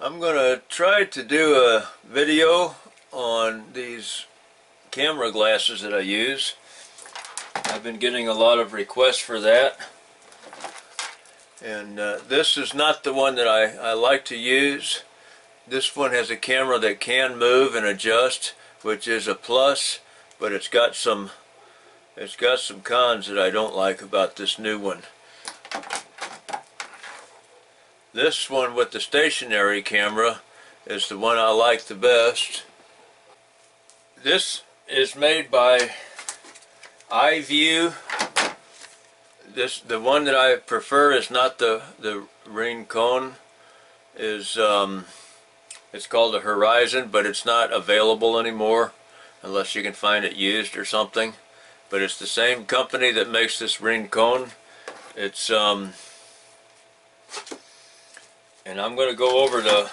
I'm going to try to do a video on these camera glasses that I use. I've been getting a lot of requests for that. And this is not the one that I like to use. This one has a camera that can move and adjust, which is a plus, but it's got some cons that I don't like about this new one. This one with the stationary camera is the one I like the best. This is made by IVUE. The one that I prefer is not the Rincon. It's called the Horizon, but it's not available anymore unless you can find it used or something. But it's the same company that makes this Rincon. It's and I'm going to go over the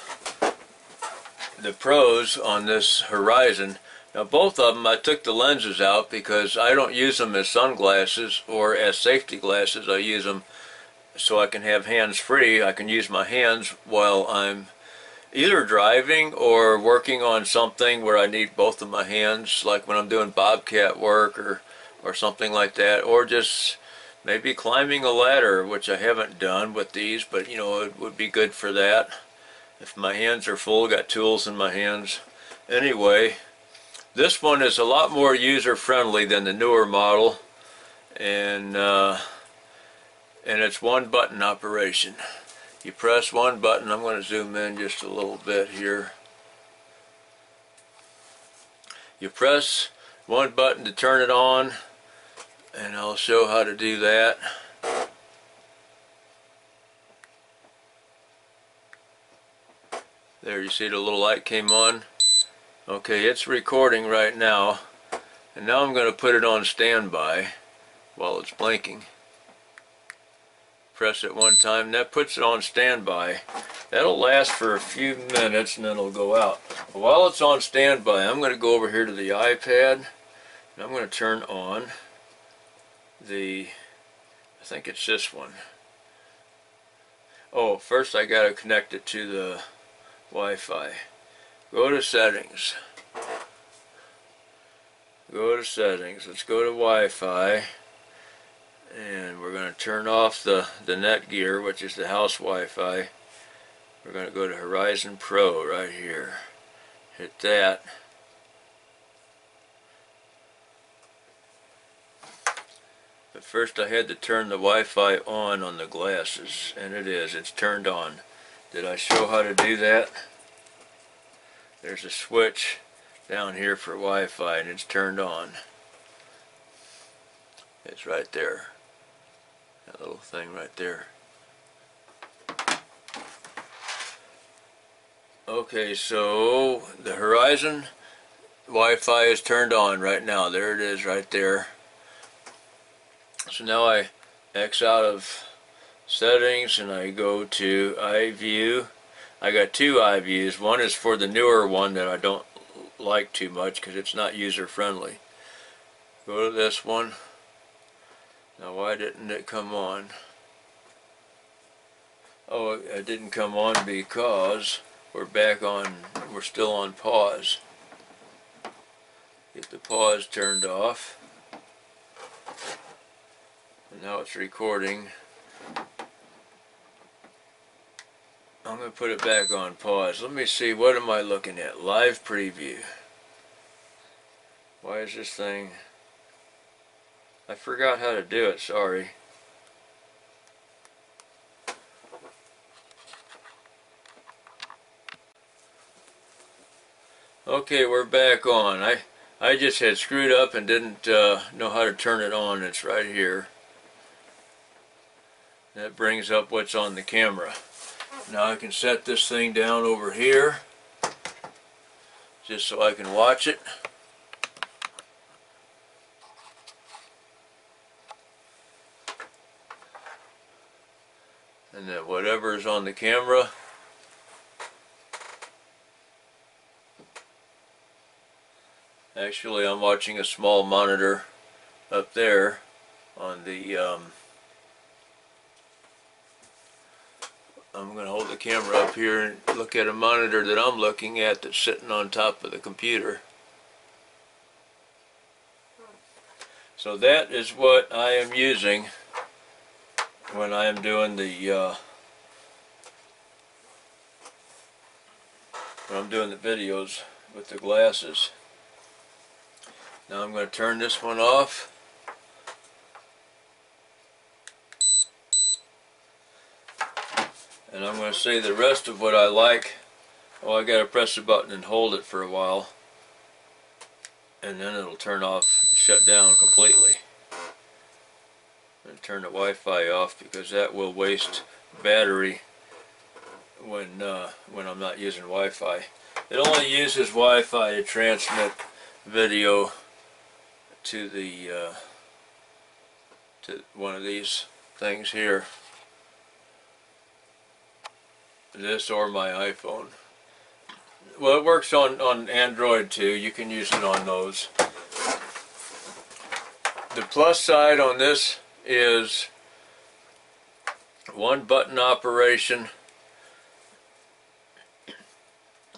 pros on this Horizon. Now both of them I took the lenses out because I don't use them as sunglasses or as safety glasses. I use them so I can have hands free. I can use my hands while I'm either driving or working on something where I need both of my hands, like when I'm doing bobcat work or something like that, or just maybe climbing a ladder, which I haven't done with these, but you know, it would be good for that. If my hands are full, got tools in my hands. Anyway, this one is a lot more user-friendly than the newer model, and it's one button operation. You press one button. I'm going to zoom in just a little bit here. You press one button to turn it on, and I'll show how to do that. There, you see the little light came on. Okay, it's recording right now, and now I'm going to put it on standby while it's blinking. Press it one time, that puts it on standby. That'll last for a few minutes and then it'll go out. While it's on standby, I'm going to go over here to the iPad and I'm going to turn on I think it's this one. Oh, first I got to connect it to the Wi-Fi. Go to settings. Go to settings. Let's go to Wi-Fi. And we're going to turn off the Netgear, which is the house Wi-Fi. We're going to go to Horizon Pro right here. Hit that. But first I had to turn the Wi-Fi on the glasses, and it's turned on. Did I show how to do that? There's a switch down here for Wi-Fi, and it's turned on. It's right there. That little thing right there. Okay, so the Horizon Wi-Fi is turned on right now. There it is right there. So now I X out of settings and I go to IVUE. I got two IVUEs. One is for the newer one that I don't like too much because it's not user friendly. Go to this one. Now why didn't it come on? Oh, it didn't come on because we're still on pause. Get the pause turned off. And now it's recording. I'm going to put it back on pause. Let me see, what am I looking at? Live preview. Why is this thing... I forgot how to do it, sorry. Okay, we're back on. I just had screwed up and didn't know how to turn it on. It's right here. That brings up what's on the camera. Now I can set this thing down over here just so I can watch it. And then whatever is on the camera, actually I'm watching a small monitor up there on the I'm going to hold the camera up here and look at a monitor that I'm looking at that's sitting on top of the computer. So that is what I am using when I am doing the videos with the glasses. Now I'm going to turn this one off. And I'm going to say the rest of what I like. Oh, I got to press the button and hold it for a while, and then it'll turn off, shut down completely. And turn the Wi-Fi off, because that will waste battery when I'm not using Wi-Fi. It only uses Wi-Fi to transmit video to the to one of these things here. This or my iPhone. Well, it works on Android too. You can use it on those. The plus side on this is one button operation,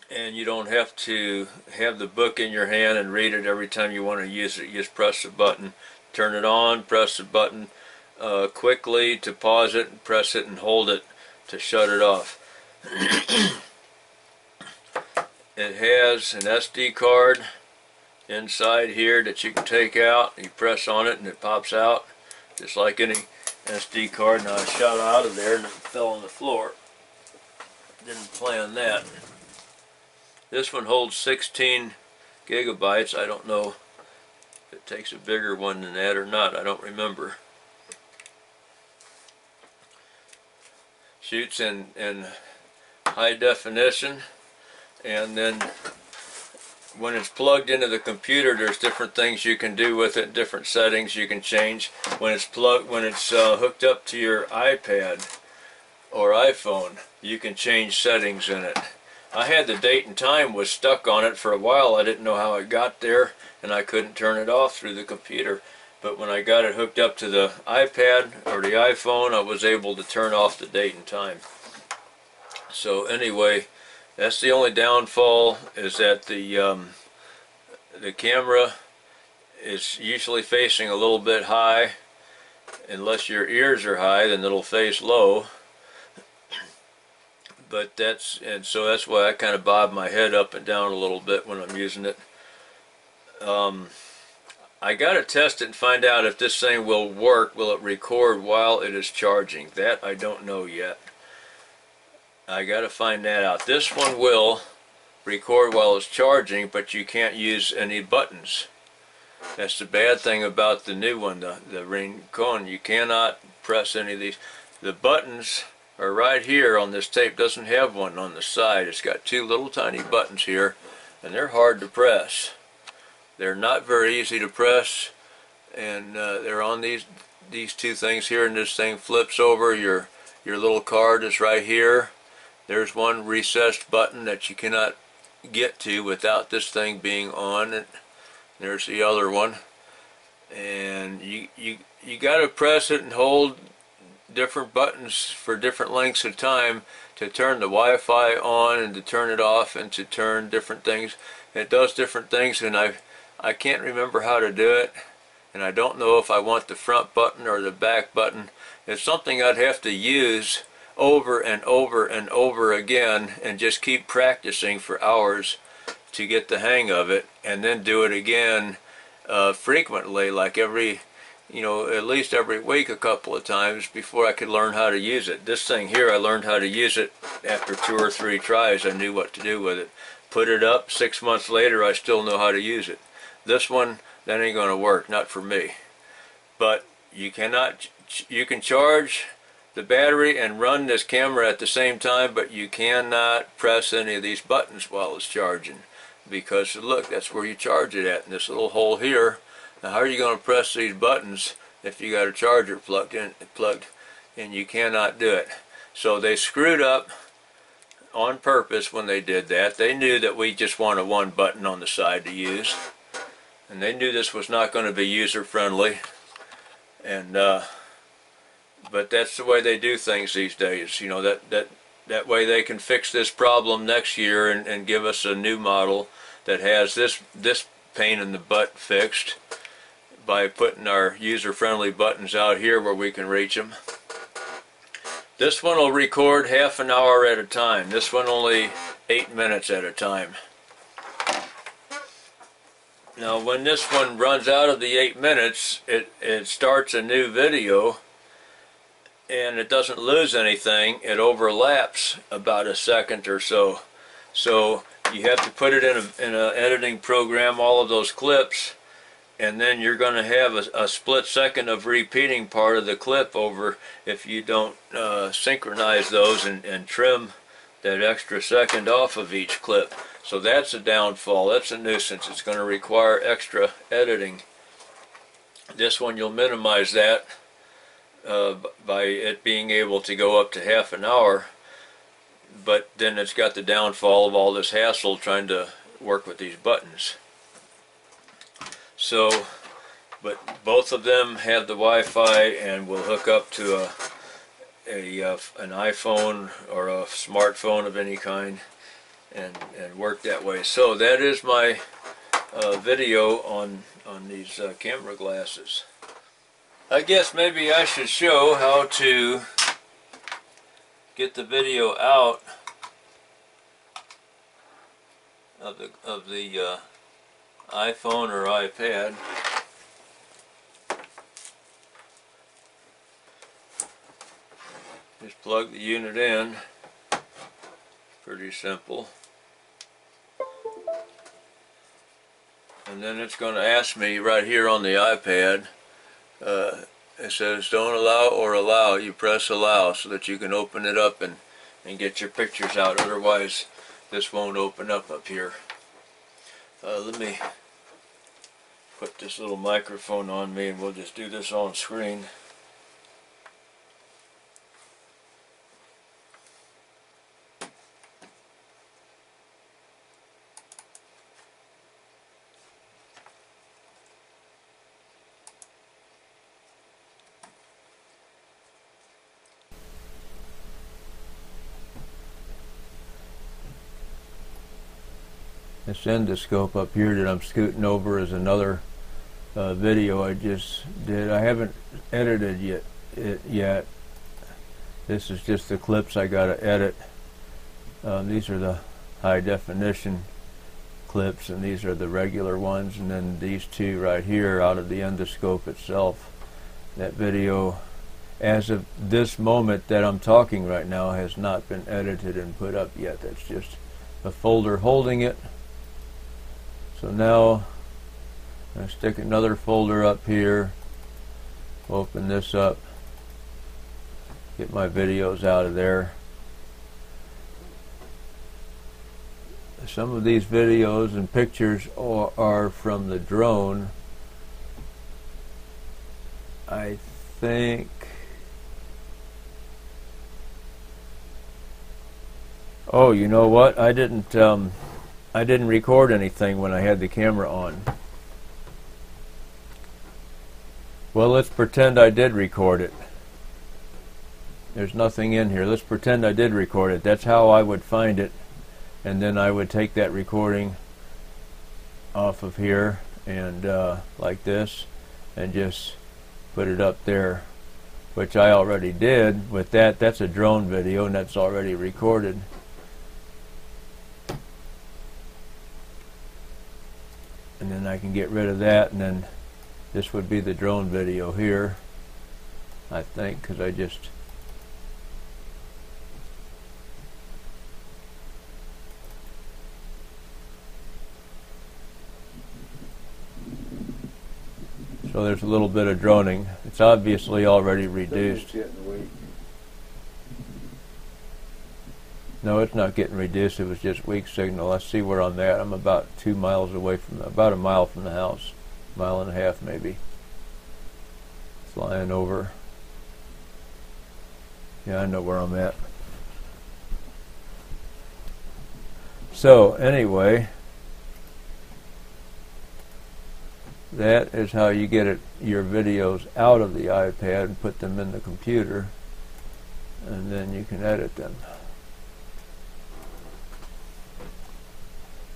and you don't have to have the book in your hand and read it every time you want to use it. You just press the button, turn it on, press the button quickly to pause it, and press it and hold it to shut it off. It has an SD card inside here that you can take out. You press on it and it pops out just like any SD card. Now I shot out of there and it fell on the floor. Didn't plan that. This one holds 16 gigabytes. I don't know if it takes a bigger one than that or not. I don't remember. Shoots in high definition, and then when it's plugged into the computer, there's different things you can do with it, different settings you can change. When it's hooked up to your iPad or iPhone, you can change settings in it. I had the date and time was stuck on it for a while. I didn't know how it got there, and I couldn't turn it off through the computer. But when I got it hooked up to the iPad or the iPhone, I was able to turn off the date and time. So anyway, that's the only downfall, is that the camera is usually facing a little bit high. Unless your ears are high, then it'll face low. But so that's why I kind of bob my head up and down a little bit when I'm using it. I got to test it and find out if this thing will work. Will it record while it is charging? That I don't know yet. I got to find that out. This one will record while it's charging, but you can't use any buttons. That's the bad thing about the new one, the Rincon. You cannot press any of these. The buttons are right here on this tape. Doesn't have one on the side. It's got two little tiny buttons here, and they're hard to press. They're not very easy to press, and they're on these two things here, and this thing flips over. Your little card is right here. There's one recessed button that you cannot get to without this thing being on, and there's the other one. And you got to press it and hold different buttons for different lengths of time to turn the Wi-Fi on and to turn it off and to turn different things. It does different things, and I can't remember how to do it, and I don't know if I want the front button or the back button. It's something I'd have to use over and over and over again and just keep practicing for hours to get the hang of it, and then do it again frequently, like at least every week a couple of times before I could learn how to use it. This thing here, I learned how to use it after 2 or 3 tries. I knew what to do with it. Put it up, 6 months later I still know how to use it. This one, that ain't going to work, not for me. But you can charge the battery and run this camera at the same time, but you cannot press any of these buttons while it's charging, because look, that's where you charge it at, in this little hole here. Now how are you going to press these buttons if you got a charger plugged in, and you cannot do it? So they screwed up on purpose when they did that. They knew that we just wanted one button on the side to use, and they knew this was not going to be user friendly, and but that's the way they do things these days. You know, that That way they can fix this problem next year and give us a new model that has this pain in the butt fixed by putting our user-friendly buttons out here where we can reach them. This one will record half an hour at a time. This one only 8 minutes at a time. Now when this one runs out of the 8 minutes, it starts a new video, and it doesn't lose anything. It overlaps about a second or so. So you have to put it in an editing program, all of those clips, and then you're going to have a split second of repeating part of the clip over if you don't synchronize those and trim that extra second off of each clip. So that's a downfall. That's a nuisance. It's going to require extra editing. This one you'll minimize that by it being able to go up to half an hour, but then it's got the downfall of all this hassle trying to work with these buttons. So, but both of them have the Wi-Fi and will hook up to an iPhone or a smartphone of any kind and work that way. So that is my video on these camera glasses. I guess maybe I should show how to get the video out of the iPhone or iPad. Just plug the unit in. Pretty simple. And then it's going to ask me right here on the iPad, it says don't allow or allow. You press allow so that you can open it up and get your pictures out. Otherwise this won't open up here. Let me put this little microphone on me and we'll just do this on screen. This endoscope up here that I'm scooting over is another video I just did. I haven't edited it yet. This is just the clips I got to edit. These are the high definition clips and these are the regular ones, and then these two right here out of the endoscope itself. That video, as of this moment that I'm talking right now, has not been edited and put up yet. That's just a folder holding it. So now I'm going to stick another folder up here, open this up, get my videos out of there. Some of these videos and pictures are from the drone. I think oh, you know what? I didn't record anything when I had the camera on. Well, let's pretend I did record it. There's nothing in here. Let's pretend I did record it. That's how I would find it. And then I would take that recording off of here and like this and just put it up there, which I already did with that. That's a drone video and that's already recorded. And then I can get rid of that, and then this would be the drone video here, I think, because I just so there's a little bit of droning. It's obviously already reduced. No, it's not getting reduced. It was just weak signal. Let's see where I'm at. I'm about 2 miles away from, about a mile from the house, mile and a half maybe. Flying over. Yeah, I know where I'm at. So anyway, that is how you get your videos out of the iPad and put them in the computer, and then you can edit them.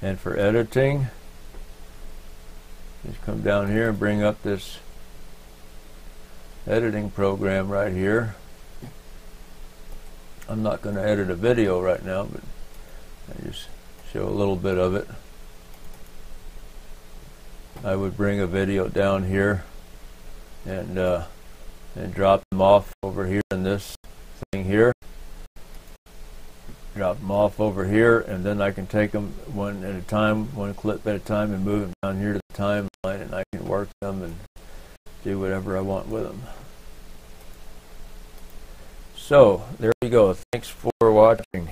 And for editing, just come down here and bring up this editing program right here. I'm not going to edit a video right now, but I just show a little bit of it. I would bring a video down here and drop them off over here in this thing here. Drop them off over here, and then I can take them one at a time, one clip at a time, and move them down here to the timeline, and I can work them and do whatever I want with them. So there you go. Thanks for watching.